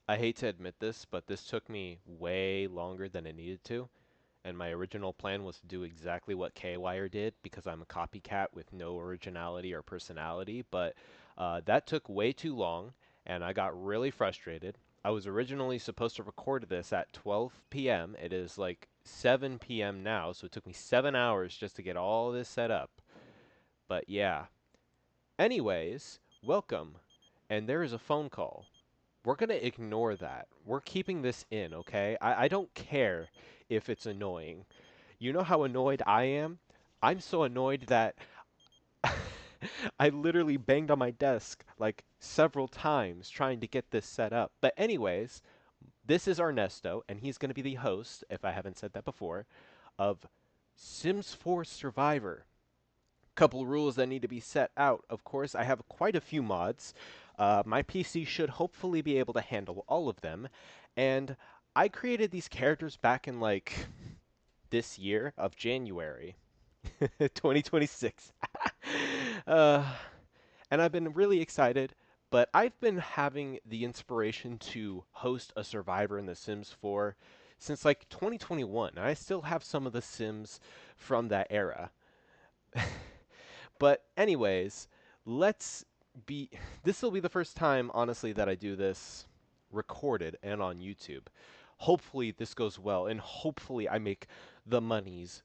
I hate to admit this, but this took me way longer than it needed to. And my original plan was to do exactly what KWire did because I'm a copycat with no originality or personality. But that took way too long, and I got really frustrated. I was originally supposed to record this at 12 p.m. It is like 7 p.m. now, so it took me 7 hours just to get all this set up. But yeah. Anyways, welcome. And there is a phone call. We're going to ignore that. We're keeping this in, okay? I don't care if it's annoying. You know how annoyed I am? I'm so annoyed that I literally banged on my desk like several times trying to get this set up. But anyways, this is Ernesto, and he's going to be the host, if I haven't said that before, of Sims 4 Survivor. Couple rules that need to be set out. Of course, I have quite a few mods. My PC should hopefully be able to handle all of them. And I created these characters back in like this year of January 2026. uh, and I've been really excited, but I've been having the inspiration to host a Survivor in The Sims 4 since like 2021. And I still have some of the Sims from that era. But anyways, let's be this will be the first time honestly that I do this recorded and on YouTube. Hopefully this goes well and hopefully I make the monies,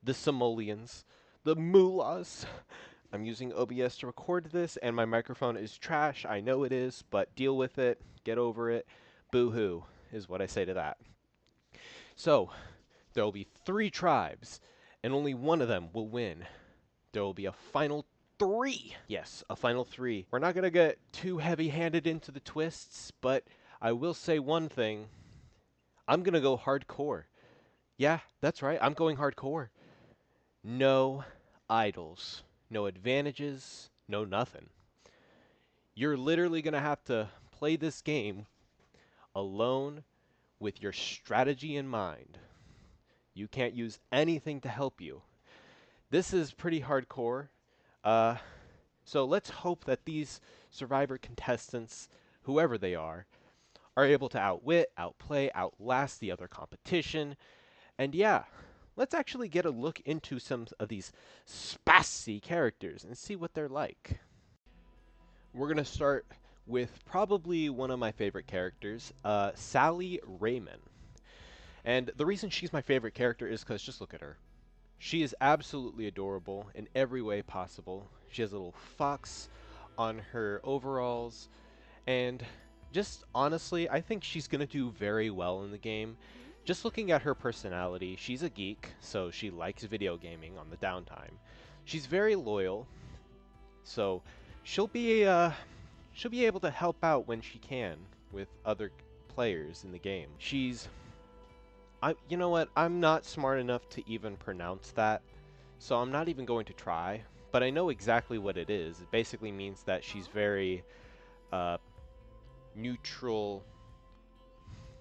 the simoleons, the moolahs. I'm using OBS to record this and my microphone is trash. I know it is, but deal with it, get over it. Boo-hoo is what I say to that. So, there will be 3 tribes and only one of them will win. There will be a final 3. Yes, a final 3. We're not going to get too heavy-handed into the twists, but I will say one thing. I'm going to go hardcore. Yeah, that's right. I'm going hardcore. No idols. No advantages. No nothing. You're literally going to have to play this game alone with your strategy in mind. You can't use anything to help you. This is pretty hardcore. Uh, So let's hope that these Survivor contestants, whoever they are able to outwit, outplay, outlast the other competition. And yeah, let's actually get a look into some of these spicy characters and see what they're like. We're going to start with probably one of my favorite characters, Sally Raymond. And the reason she's my favorite character is because just look at her. She is absolutely adorable in every way possible. She has a little fox on her overalls, and just honestly, I think she's going to do very well in the game. Just looking at her personality, she's a geek, so she likes video gaming on the downtime. She's very loyal, so she'll be she'll be able to help out when she can with other players in the game. You know what? I'm not smart enough to even pronounce that, so I'm not even going to try. But I know exactly what it is. It basically means that she's very uh, neutral.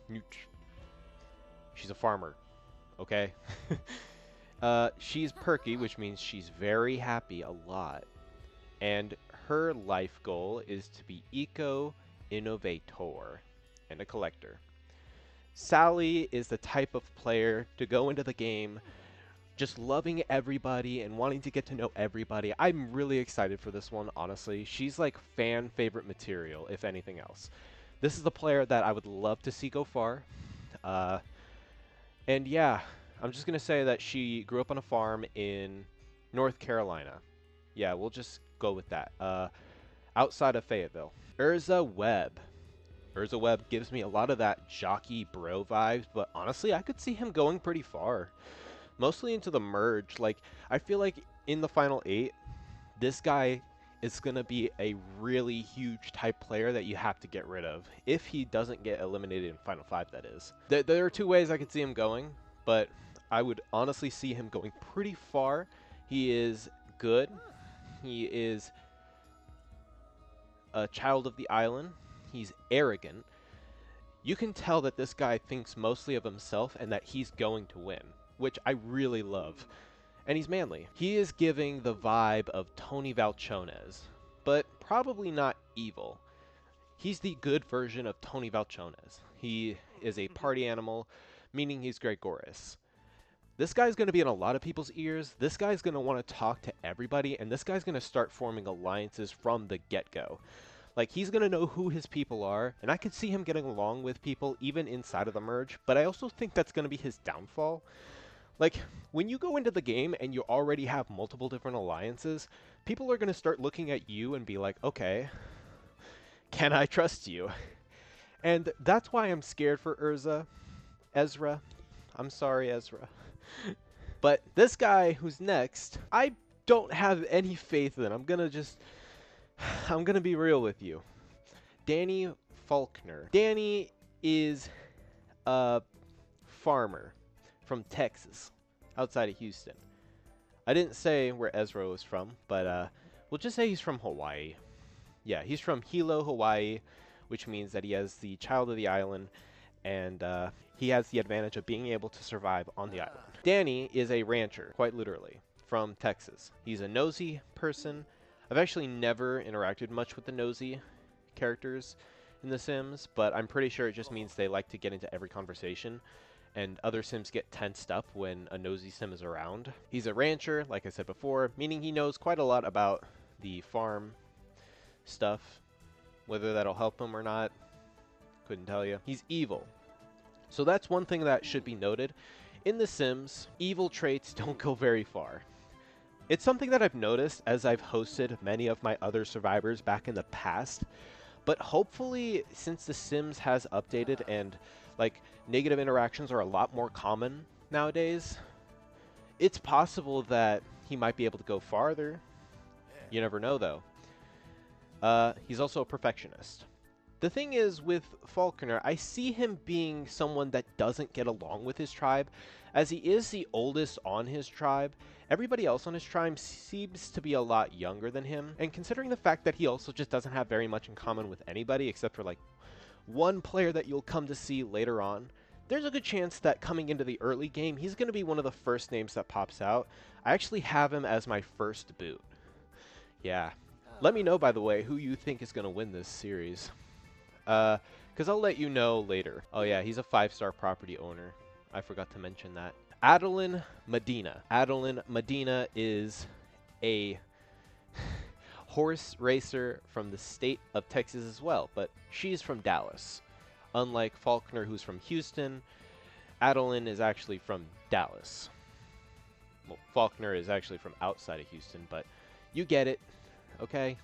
Neut- she's a farmer, okay? She's perky, which means she's very happy a lot. And her life goal is to be eco-innovator and a collector. Sally is the type of player to go into the game just loving everybody and wanting to get to know everybody. I'm really excited for this one, honestly. She's like fan favorite material, if anything else. This is the player that I would love to see go far. Uh, and yeah, I'm just going to say that she grew up on a farm in North Carolina. Yeah, we'll just go with that. Outside of Fayetteville. Urza Webb. Urza Webb gives me a lot of that jockey bro vibes, but honestly, I could see him going pretty far. Mostly into the merge. Like, I feel like in the final 8, this guy is going to be a really huge type player that you have to get rid of. If he doesn't get eliminated in Final 5, that is. There are 2 ways I could see him going, but I would honestly see him going pretty far. He is good. He is a child of the island. He's arrogant. You can tell that this guy thinks mostly of himself and that he's going to win, which I really love. And he's manly. He is giving the vibe of Tony Valchones, but probably not evil. He's the good version of Tony Valchones. He is a party animal, meaning he's Gregorius. This guy's going to be in a lot of people's ears. This guy's going to want to talk to everybody, and this guy's going to start forming alliances from the get-go. Like, he's going to know who his people are, and I could see him getting along with people even inside of the merge, but I also think that's going to be his downfall. Like, when you go into the game and you already have multiple different alliances, people are going to start looking at you and be like, okay, can I trust you? And that's why I'm scared for Ezra. I'm sorry, Ezra. But this guy who's next, I don't have any faith in. I'm gonna be real with you. Danny Faulkner. Danny is a farmer from Texas, outside of Houston. I didn't say where Ezra was from, but we'll just say he's from Hawaii. Yeah, he's from Hilo, Hawaii, which means that he has the child of the island, and he has the advantage of being able to survive on the island. Danny is a rancher, quite literally, from Texas. He's a nosy person. I've actually never interacted much with the nosy characters in The Sims, but I'm pretty sure it just means they like to get into every conversation, and other Sims get tensed up when a nosy Sim is around. He's a rancher, like I said before, meaning he knows quite a lot about the farm stuff. Whether that'll help him or not, couldn't tell you. He's evil. So that's one thing that should be noted. In The Sims, evil traits don't go very far. It's something that I've noticed as I've hosted many of my other survivors back in the past, but hopefully since The Sims has updated and like negative interactions are a lot more common nowadays, it's possible that he might be able to go farther. You never know though. He's also a perfectionist. The thing is with Faulkner, I see him being someone that doesn't get along with his tribe, as he is the oldest on his tribe. Everybody else on his tribe seems to be a lot younger than him, and considering the fact that he also just doesn't have very much in common with anybody except for like one player that you'll come to see later on, there's a good chance that coming into the early game, he's going to be one of the first names that pops out. I actually have him as my first boot. Yeah. Let me know, by the way, who you think is going to win this series. Because I'll let you know later. Oh yeah, he's a 5-star property owner. I forgot to mention that. Adeline Medina. Adeline Medina is a horse racer from the state of Texas as well, but she's from Dallas. Unlike Faulkner, who's from Houston, Adeline is actually from Dallas. Well, Faulkner is actually from outside of Houston, but you get it, okay?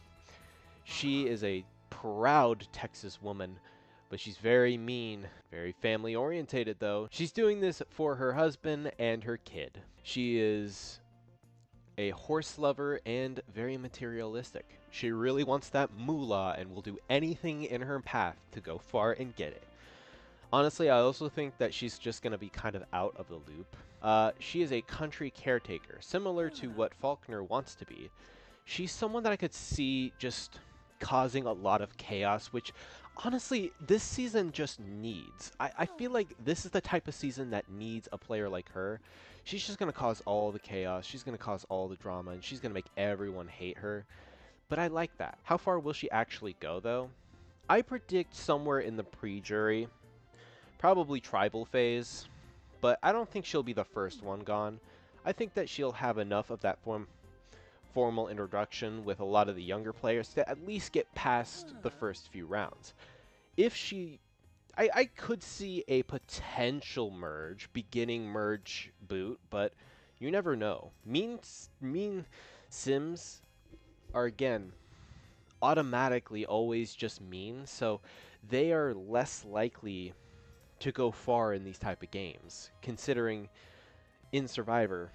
She is a proud Texas woman, but she's very mean, very family orientated though. She's doing this for her husband and her kid. She is a horse lover and very materialistic. She really wants that moolah and will do anything in her path to go far and get it. Honestly, I also think that she's just going to be kind of out of the loop. She is a country caretaker, similar to what Faulkner wants to be. She's someone that I could see just causing a lot of chaos, which honestly this season just needs. I feel like this is the type of season that needs a player like her. She's just going to cause all the chaos, she's going to cause all the drama, and she's going to make everyone hate her. But I like that. How far will she actually go though? I predict somewhere in the pre-jury, probably tribal phase, but I don't think she'll be the first one gone. I think that she'll have enough of that formal introduction with a lot of the younger players to at least get past the first few rounds. If she... I could see a potential merge, beginning merge boot, but you never know. Mean Sims are, again, automatically always just mean, so they are less likely to go far in these type of games, considering in Survivor,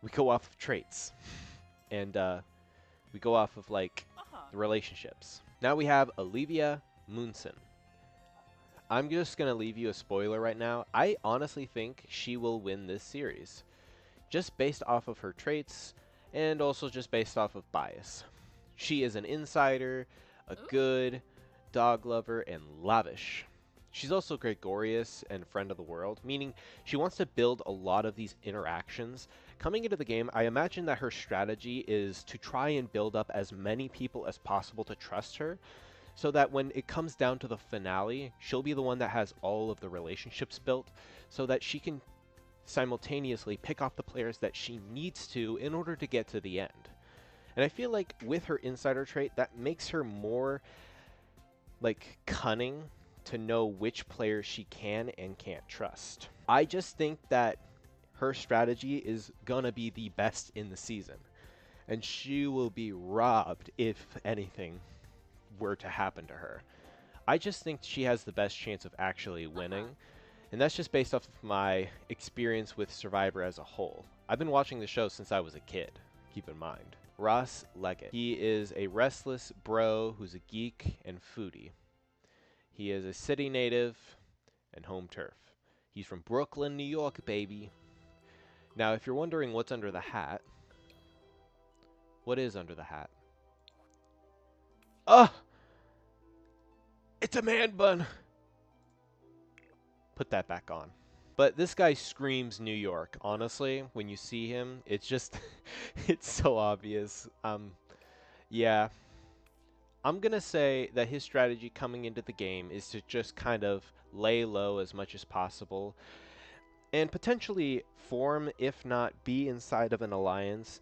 we go off of traits. And we go off of like the relationships. Now we have Olivia Munson. I'm just gonna leave you a spoiler right now. I honestly think she will win this series, just based off of her traits and also just based off of bias. She is an insider, a good dog lover, and lavish. She's also gregarious and friend of the world, meaning she wants to build a lot of these interactions. Coming into the game, I imagine that her strategy is to try and build up as many people as possible to trust her, so that when it comes down to the finale, she'll be the one that has all of the relationships built so that she can simultaneously pick off the players that she needs to in order to get to the end. And I feel like with her insider trait, that makes her more like cunning to know which players she can and can't trust. I just think that her strategy is gonna be the best in the season, and she will be robbed if anything were to happen to her. I just think she has the best chance of actually winning, and that's just based off of my experience with Survivor as a whole. I've been watching the show since I was a kid, keep in mind. Ross Leggett. He is a restless bro who's a geek and foodie. He is a city native and home turf. He's from Brooklyn, New York, baby. Now, if you're wondering what's under the hat, what is under the hat? It's a man bun! Put that back on. But this guy screams New York, honestly. When you see him, it's just, it's so obvious. Yeah. I'm going to say that his strategy coming into the game is to just kind of lay low as much as possible and potentially form, if not be inside of an alliance,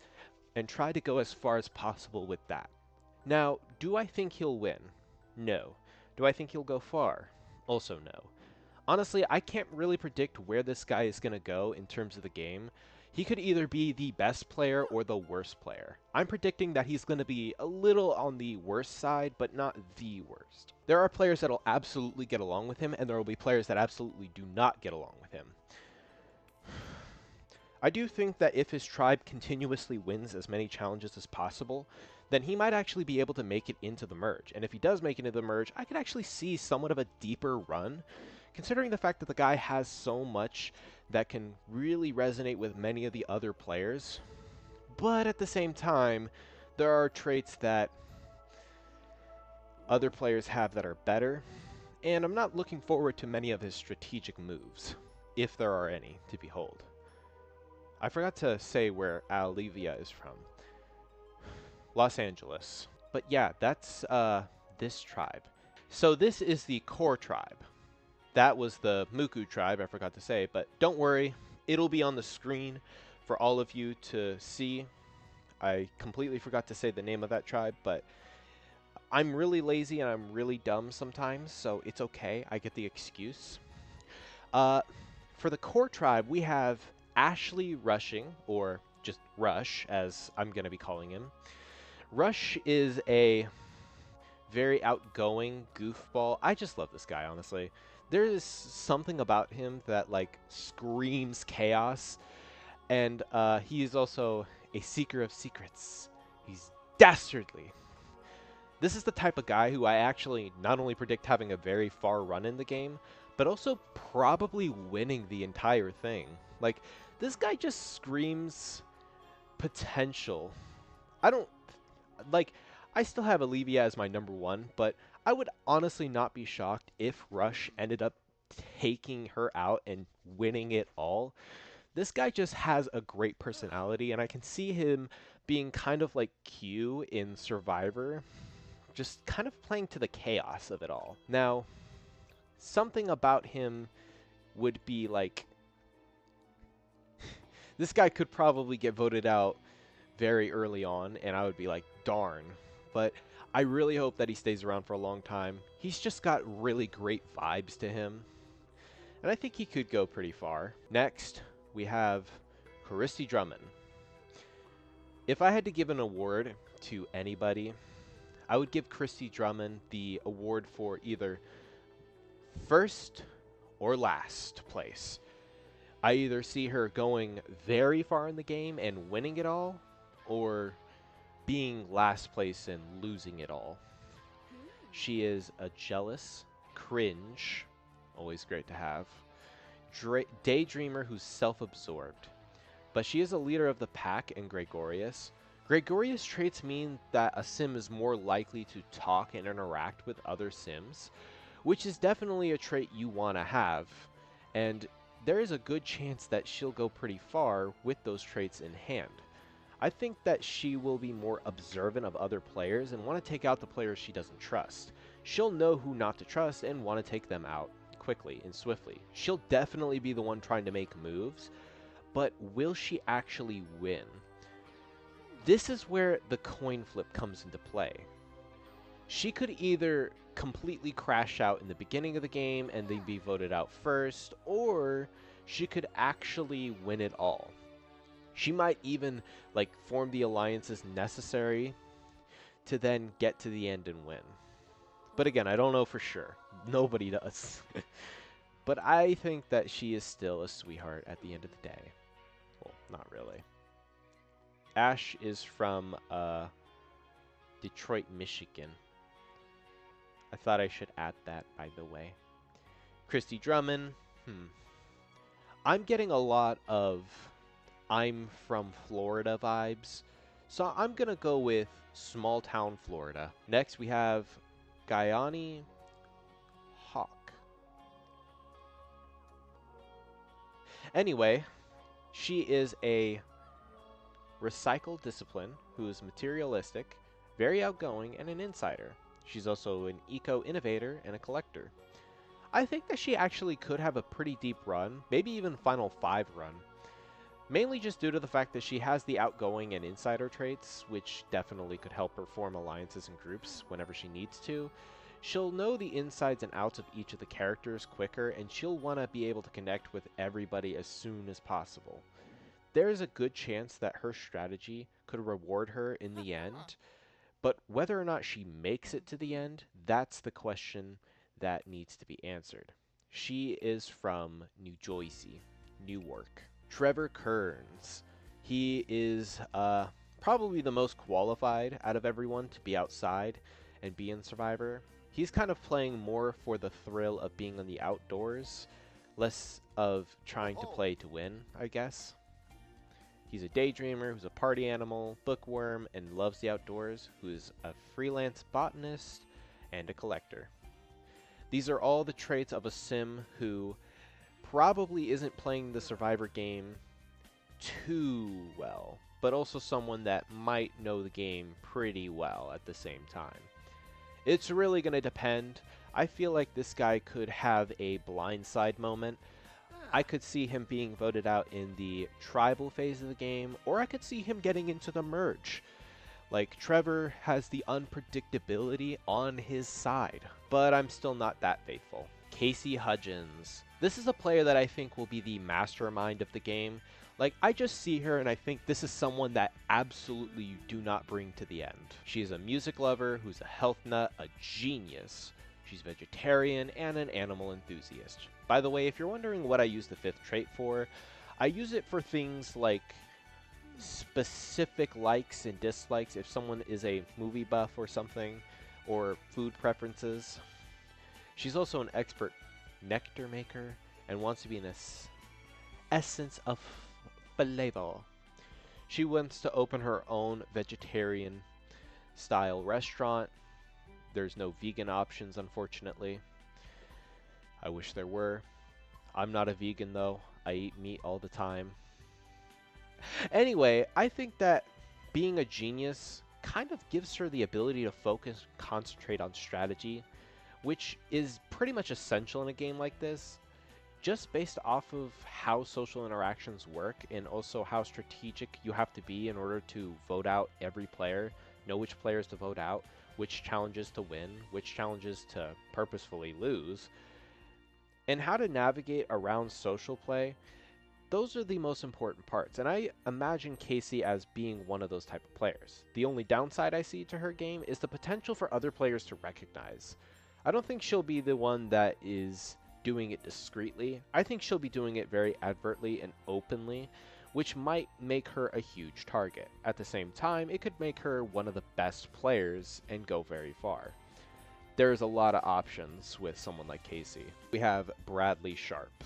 and try to go as far as possible with that. Now, do I think he'll win? No. Do I think he'll go far? Also no. Honestly, I can't really predict where this guy is going to go in terms of the game. He could either be the best player or the worst player. I'm predicting that he's going to be a little on the worst side, but not the worst. There are players that'll absolutely get along with him, and there will be players that absolutely do not get along with him. I do think that if his tribe continuously wins as many challenges as possible, then he might actually be able to make it into the merge. And if he does make it into the merge, I could actually see somewhat of a deeper run, considering the fact that the guy has so much that can really resonate with many of the other players. But at the same time, there are traits that other players have that are better, and I'm not looking forward to many of his strategic moves, if there are any to behold. I forgot to say where Olivia is from. Los Angeles. But yeah, that's this tribe. So this is the core tribe. That was the Muku tribe, I forgot to say, but don't worry, it'll be on the screen for all of you to see. I completely forgot to say the name of that tribe, but I'm really lazy and I'm really dumb sometimes, so it's okay, I get the excuse. For the core tribe, we have Ashley Rushing, or just Rush, as I'm going to be calling him. Rush is a very outgoing goofball. I just love this guy, honestly. There is something about him that, like, screams chaos. And he is also a seeker of secrets. He's dastardly. This is the type of guy who I actually not only predict having a very far run in the game, but also probably winning the entire thing. Like, this guy just screams potential. I still have Olivia as my number one, but I would honestly not be shocked if Rush ended up taking her out and winning it all. This guy just has a great personality, and I can see him being kind of like Q in Survivor, just kind of playing to the chaos of it all. Now, something about him would be like, this guy could probably get voted out very early on, and I would be like, darn. But I really hope that he stays around for a long time. He's just got really great vibes to him, and I think he could go pretty far. Next, we have Christy Drummond. If I had to give an award to anybody, I would give Christy Drummond the award for either first or last place. I either see her going very far in the game and winning it all, or being last place and losing it all. She is a jealous, cringe, always great to have, daydreamer who's self-absorbed. But she is a leader of the pack and gregarious. Gregarious traits mean that a sim is more likely to talk and interact with other sims, which is definitely a trait you want to have. And there is a good chance that she'll go pretty far with those traits in hand. I think that she will be more observant of other players and want to take out the players she doesn't trust. she'll know who not to trust and want to take them out quickly and swiftly. She'll definitely be the one trying to make moves, but will she actually win? This is where the coin flip comes into play. She could either completely crash out in the beginning of the game and then be voted out first, or she could actually win it all. She might even form the alliances necessary to then get to the end and win. But again, I don't know for sure. Nobody does. But I think that she is still a sweetheart at the end of the day. Well, not really. Ash is from Detroit, Michigan. I thought I should add that, by the way. Christy Drummond. I'm getting a lot of I'm from Florida vibes. So I'm going to go with small town Florida. Next we have Guyani Hawk. Anyway, she is a recycled discipline who is materialistic, very outgoing, and an insider. She's also an eco-innovator and a collector. I think that she actually could have a pretty deep run, maybe even Final 5 run. Mainly just due to the fact that she has the outgoing and insider traits, which definitely could help her form alliances and groups whenever she needs to. She'll know the insides and outs of each of the characters quicker, and she'll want to be able to connect with everybody as soon as possible. There is a good chance that her strategy could reward her in the end, but whether or not she makes it to the end, that's the question that needs to be answered. She is from New Jersey, Newark. Trevor Kearns. He is probably the most qualified out of everyone to be outside and be in Survivor. He's kind of playing more for the thrill of being on the outdoors, less of trying to play to win, I guess. He's a daydreamer who's a party animal, bookworm, and loves the outdoors, who is a freelance botanist and a collector. These are all the traits of a sim who probably isn't playing the Survivor game too well, but also someone that might know the game pretty well at the same time. It's really going to depend. I feel like this guy could have a blindside moment. I could see him being voted out in the tribal phase of the game, or I could see him getting into the merge. Trevor has the unpredictability on his side, but I'm still not that faithful. Casey Hudgens. This is a player that I think will be the mastermind of the game. I just see her and I think this is someone that absolutely you do not bring to the end. She's a music lover who's a health nut, a genius. She's vegetarian and an animal enthusiast. By the way, if you're wondering what I use the 5th trait for, I use it for things like specific likes and dislikes if someone is a movie buff or something, or food preferences. She's also an expert nectar maker and wants to be an essence of flavor. She wants to open her own vegetarian style restaurant. There's no vegan options, unfortunately. I wish there were. I'm not a vegan though. I eat meat all the time. Anyway, I think that being a genius kind of gives her the ability to focus, concentrate on strategy, which is pretty much essential in a game like this, just based off of how social interactions work and also how strategic you have to be in order to vote out every player, know which players to vote out, which challenges to win, which challenges to purposefully lose, and how to navigate around social play. Those are the most important parts, and I imagine Casey as being one of those type of players. The only downside I see to her game is the potential for other players to recognize. I don't think she'll be the one that is doing it discreetly. I think she'll be doing it very advertly and openly, which might make her a huge target. At the same time, it could make her one of the best players and go very far. There's a lot of options with someone like Casey. We have Bradley Sharp.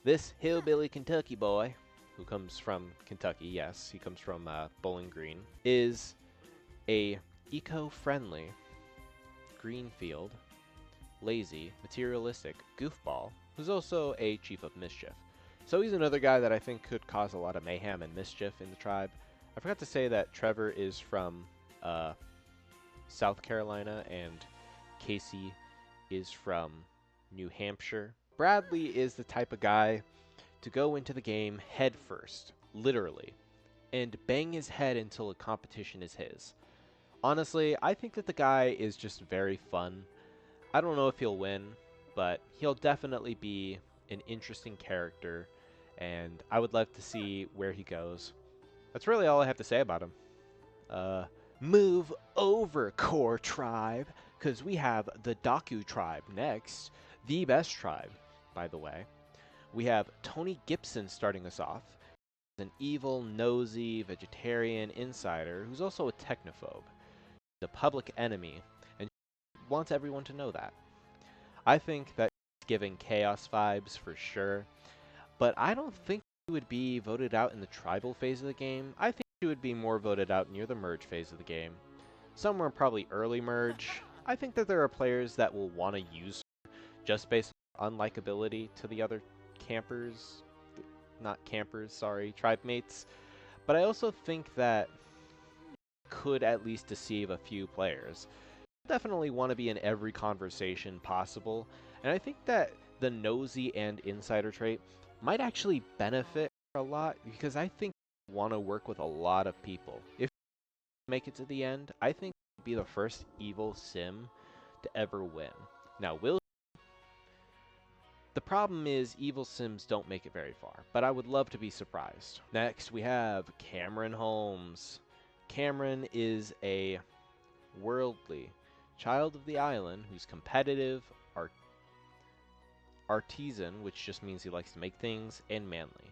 This hillbilly Kentucky boy, who comes from Kentucky, yes, he comes from Bowling Green, is a eco-friendly, greenfield, lazy, materialistic goofball who's also a chief of mischief. So he's another guy that I think could cause a lot of mayhem and mischief in the tribe. I forgot to say that Trevor is from South Carolina and Casey is from New Hampshire. Bradley is the type of guy to go into the game head first, literally, and bang his head until a competition is his. Honestly, I think that the guy is just very fun. I don't know if he'll win, but he'll definitely be an interesting character, and I would love to see where he goes. That's really all I have to say about him. Move over, Core Tribe, because we have the Daku Tribe next. The best tribe, by the way. We have Tony Gibson starting us off. He's an evil, nosy, vegetarian insider who's also a technophobe. He's a public enemy, and wants everyone to know that. I think that he's giving chaos vibes for sure, but I don't think he would be voted out in the tribal phase of the game. I think he would be more voted out near the merge phase of the game. Somewhere probably early merge. I think that there are players that will want to use her just based on unlikability to the other campers. Not campers, sorry, tribe mates. But I also think that could at least deceive a few players. Definitely want to be in every conversation possible, and I think that the nosy and insider trait might actually benefit a lot, because I think you want to work with a lot of people. If you make it to the end, I think you'll be the first evil sim to ever win. Now, the problem is evil sims don't make it very far, but I would love to be surprised. Next, we have Cameron Holmes. Cameron is a worldly child of the island who's competitive, artisan, which just means he likes to make things, and manly.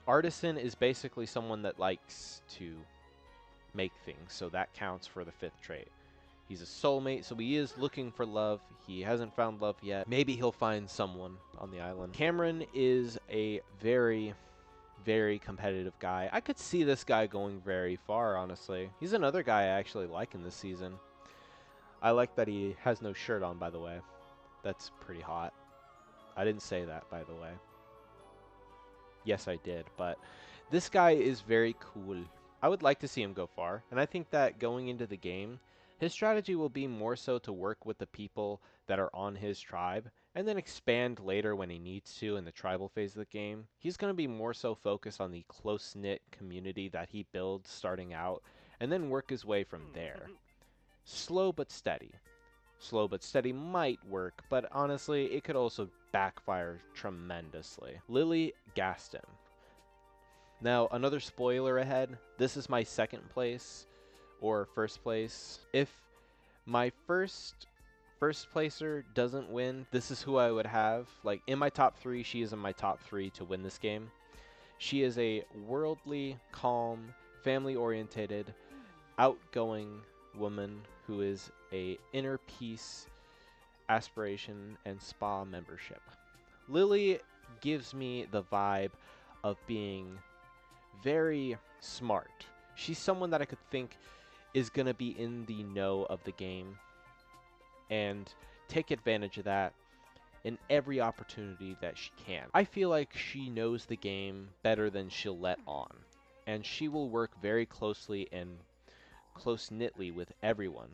Artisan is basically someone that likes to make things, so that counts for the 5th trait. He's a soulmate, so he is looking for love. He hasn't found love yet. Maybe he'll find someone on the island. Cameron is a very, very competitive guy. I could see this guy going very far, honestly. He's another guy I actually like in this season. I like that he has no shirt on, by the way. That's pretty hot. I didn't say that, by the way. Yes, I did, but this guy is very cool. I would like to see him go far, and I think that going into the game, his strategy will be more so to work with the people that are on his tribe, and then expand later when he needs to in the tribal phase of the game. He's going to be more so focused on the close-knit community that he builds starting out, and then work his way from there. Slow but steady. Slow but steady might work, but honestly, it could also backfire tremendously. Lily Gaston. Now, another spoiler ahead. This is my 2nd place, or 1st place. If my first placer doesn't win, this is who I would have. Like, in my top 3, she is in my top 3 to win this game. She is a worldly, calm, family-oriented, outgoing woman who is a inner peace aspiration and spa membership. Lily gives me the vibe of being very smart. She's someone that I could think is going to be in the know of the game and take advantage of that in every opportunity that she can. I feel like she knows the game better than she'll let on, and she will work very closely and close-knitly with everyone,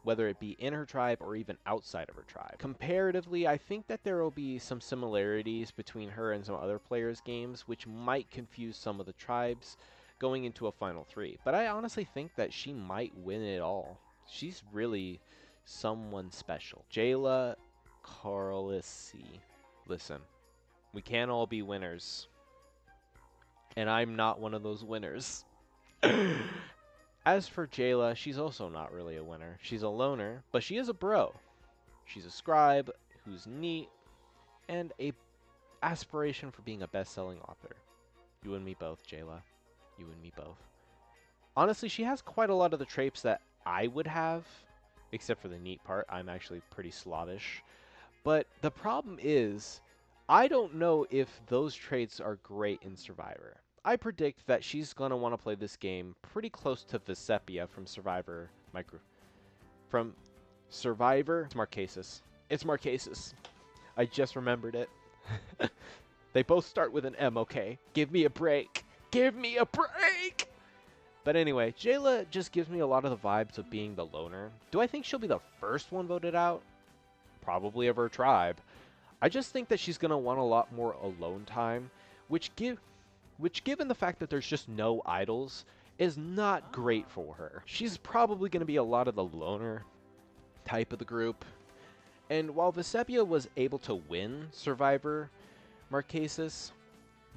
whether it be in her tribe or even outside of her tribe. Comparatively, I think that there will be some similarities between her and some other players' games, which might confuse some of the tribes going into a Final 3. But I honestly think that she might win it all. She's really someone special. Jayla Carlisi. Listen, we can't all be winners. And I'm not one of those winners. As for Jayla, she's also not really a winner. She's a loner, but she is a bro. She's a scribe who's neat and a aspiration for being a best-selling author. You and me both, Jayla. You and me both. Honestly, she has quite a lot of the traits that I would have, except for the neat part. I'm actually pretty Slavish. But the problem is, I don't know if those traits are great in Survivor. I predict that she's going to want to play this game pretty close to Vesepia from Survivor. It's Marquesas. It's Marquesas. I just remembered it. They both start with an M, okay? Give me a break. Give me a break! But anyway, Jayla just gives me a lot of the vibes of being the loner. Do I think she'll be the first one voted out? Probably of her tribe. I just think that she's going to want a lot more alone time, which given the fact that there's just no idols, is not great for her. She's probably going to be a lot of the loner type of the group. And while Vecepia was able to win Survivor Marquesas,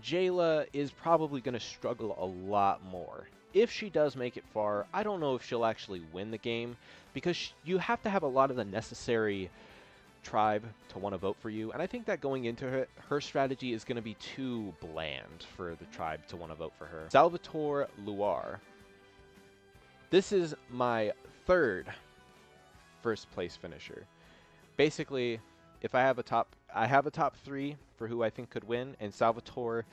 Jayla is probably going to struggle a lot more. If she does make it far, I don't know if she'll actually win the game, because you have to have a lot of the necessary tribe to want to vote for you, and I think that going into her strategy is going to be too bland for the tribe to want to vote for her. Salvatore Luar. This is my third first place finisher. Basically, if I have a top 3 for who I think could win, and Salvatore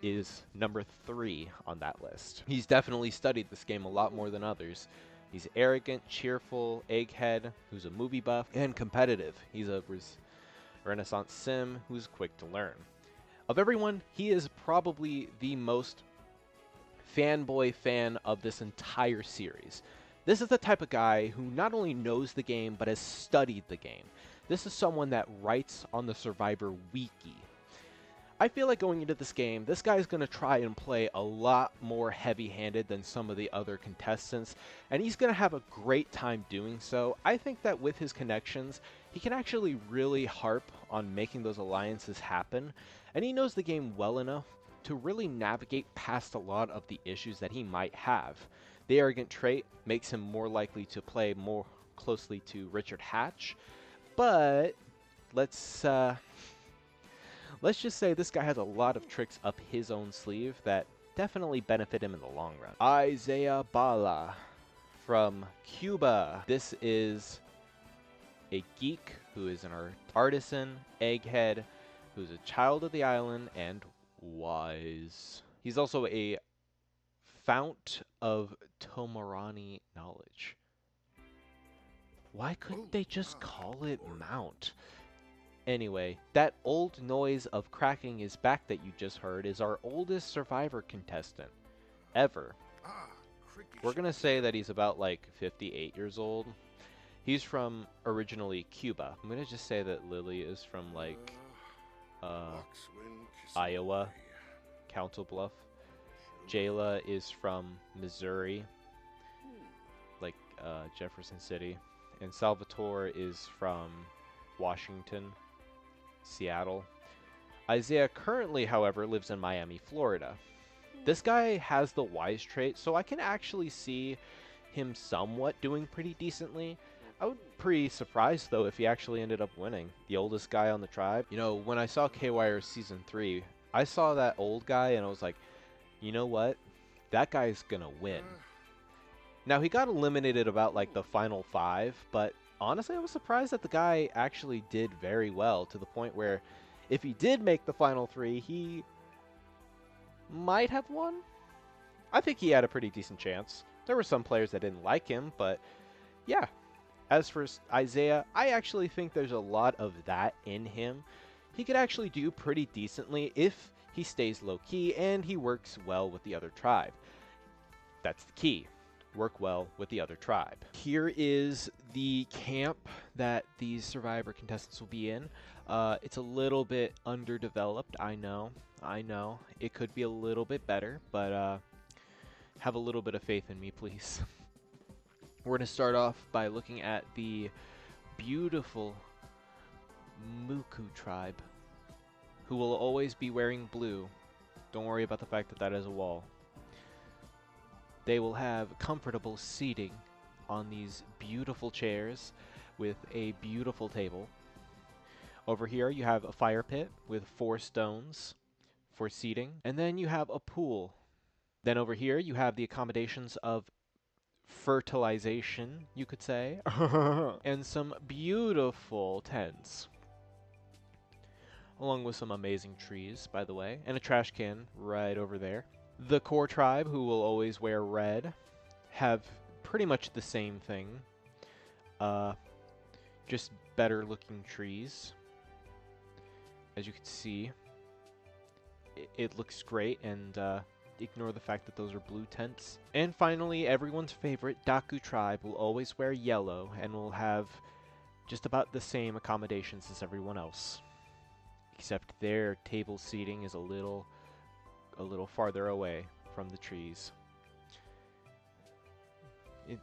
is number 3 on that list. He's definitely studied this game a lot more than others. He's arrogant, cheerful, egghead, who's a movie buff, and competitive. He's a Renaissance sim who's quick to learn. Of everyone, he is probably the most fanboy fan of this entire series. This is the type of guy who not only knows the game, but has studied the game. This is someone that writes on the Survivor Wiki. I feel like going into this game, this guy's going to try and play a lot more heavy-handed than some of the other contestants, and he's going to have a great time doing so. I think that with his connections, he can actually really harp on making those alliances happen, and he knows the game well enough to really navigate past a lot of the issues that he might have. The arrogant trait makes him more likely to play more closely to Richard Hatch, but let's just say this guy has a lot of tricks up his own sleeve that definitely benefit him in the long run. Isaiah Bala from Cuba. This is a geek who is an artisan, egghead, who's a child of the island, and wise. He's also a fount of Tomarani knowledge. Why couldn't they just call it Mount? Anyway, that old noise of cracking his back that you just heard is our oldest Survivor contestant ever. We're gonna say that he's about like 58 years old. He's from originally Cuba. I'm gonna just say that Lily is from like Iowa, Council Bluff. Jayla is from Missouri, like Jefferson City. And Salvatore is from Washington, Seattle. Isaiah currently, however, lives in Miami, Florida. This guy has the wise trait, so I can actually see him somewhat doing pretty decently. I would be pretty surprised, though, if he actually ended up winning. The oldest guy on the tribe. You know, when I saw K-Wire Season 3, I saw that old guy, and I was like, you know what? That guy's gonna win. Now, he got eliminated about, like, the final 5, but honestly, I was surprised that the guy actually did very well, to the point where if he did make the final 3, he might have won. I think he had a pretty decent chance. There were some players that didn't like him, but yeah. As for Isaiah, I actually think there's a lot of that in him. He could actually do pretty decently if he stays low-key and he works well with the other tribe. That's the key. Work well with the other tribe. Here is the camp that these Survivor contestants will be in. It's a little bit underdeveloped, I know. It could be a little bit better, but have a little bit of faith in me, please. We're going to start off by looking at the beautiful Muku tribe, who will always be wearing blue. Don't worry about the fact that that is a wall. They will have comfortable seating on these beautiful chairs with a beautiful table. Over here you have a fire pit with 4 stones for seating, and then you have a pool. Then over here you have the accommodations of fertilization, you could say, and some beautiful tents, along with some amazing trees, by the way, and a trash can right over there. The core tribe, who will always wear red, have pretty much the same thing. Just better looking trees. As you can see, it looks great, and ignore the fact that those are blue tents. And finally, everyone's favorite Daku tribe will always wear yellow and will have just about the same accommodations as everyone else. Except their table seating is a little farther away from the trees.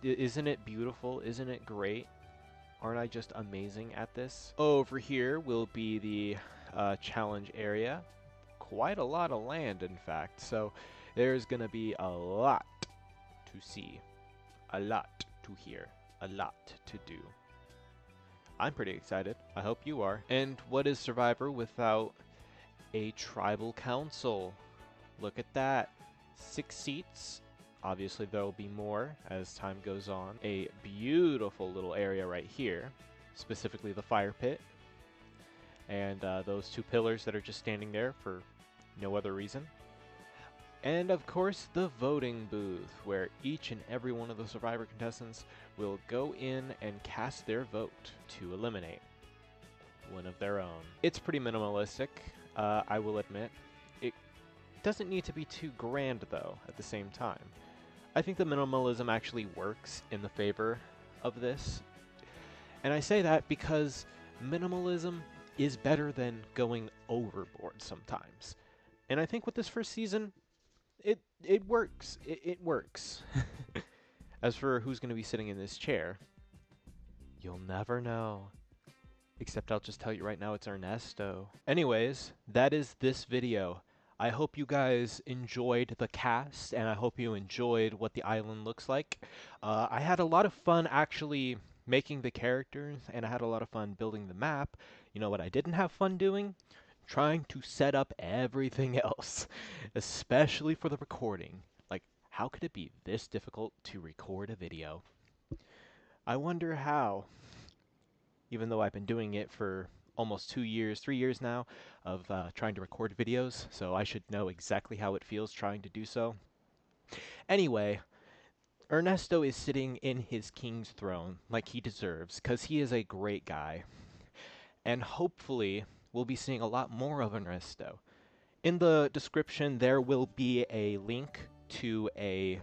Isn't it beautiful? Isn't it great? Aren't I just amazing at this? Over here will be the challenge area. Quite a lot of land, in fact. So there's going to be a lot to see, a lot to hear, a lot to do. I'm pretty excited. I hope you are. And what is Survivor without a tribal council? Look at that. 6 seats. Obviously, there will be more as time goes on. A beautiful little area right here, specifically the fire pit. And those 2 pillars that are just standing there for no other reason. And of course, the voting booth, where each and every one of the Survivor contestants will go in and cast their vote to eliminate one of their own. It's pretty minimalistic, I will admit. It doesn't need to be too grand, though, at the same time. I think the minimalism actually works in the favor of this. And I say that because minimalism is better than going overboard sometimes. And I think with this first season, it works. It works. As for who's going to be sitting in this chair, you'll never know. Except I'll just tell you right now, it's Ernesto. Anyways, that is this video. I hope you guys enjoyed the cast, and I hope you enjoyed what the island looks like. I had a lot of fun actually making the characters, and I had a lot of fun building the map. You know what I didn't have fun doing? Trying to set up everything else, especially for the recording. Like, how could it be this difficult to record a video? I wonder how, even though I've been doing it for almost 2 years, 3 years now, of trying to record videos, so I should know exactly how it feels trying to do so. Anyway, Ernesto is sitting in his king's throne like he deserves, because he is a great guy. And hopefully, we'll be seeing a lot more of Ernesto. In the description, there will be a link to a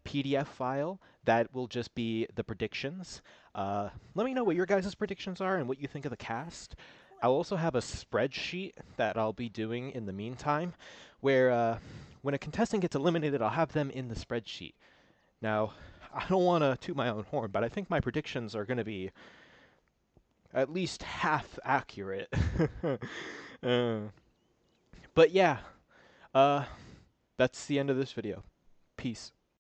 PDF file that will just be the predictions. Let me know what your guys' predictions are and what you think of the cast. I'll also have a spreadsheet that I'll be doing in the meantime, where when a contestant gets eliminated, I'll have them in the spreadsheet. Now, I don't want to toot my own horn, but I think my predictions are going to be at least half accurate. But yeah, that's the end of this video. Peace.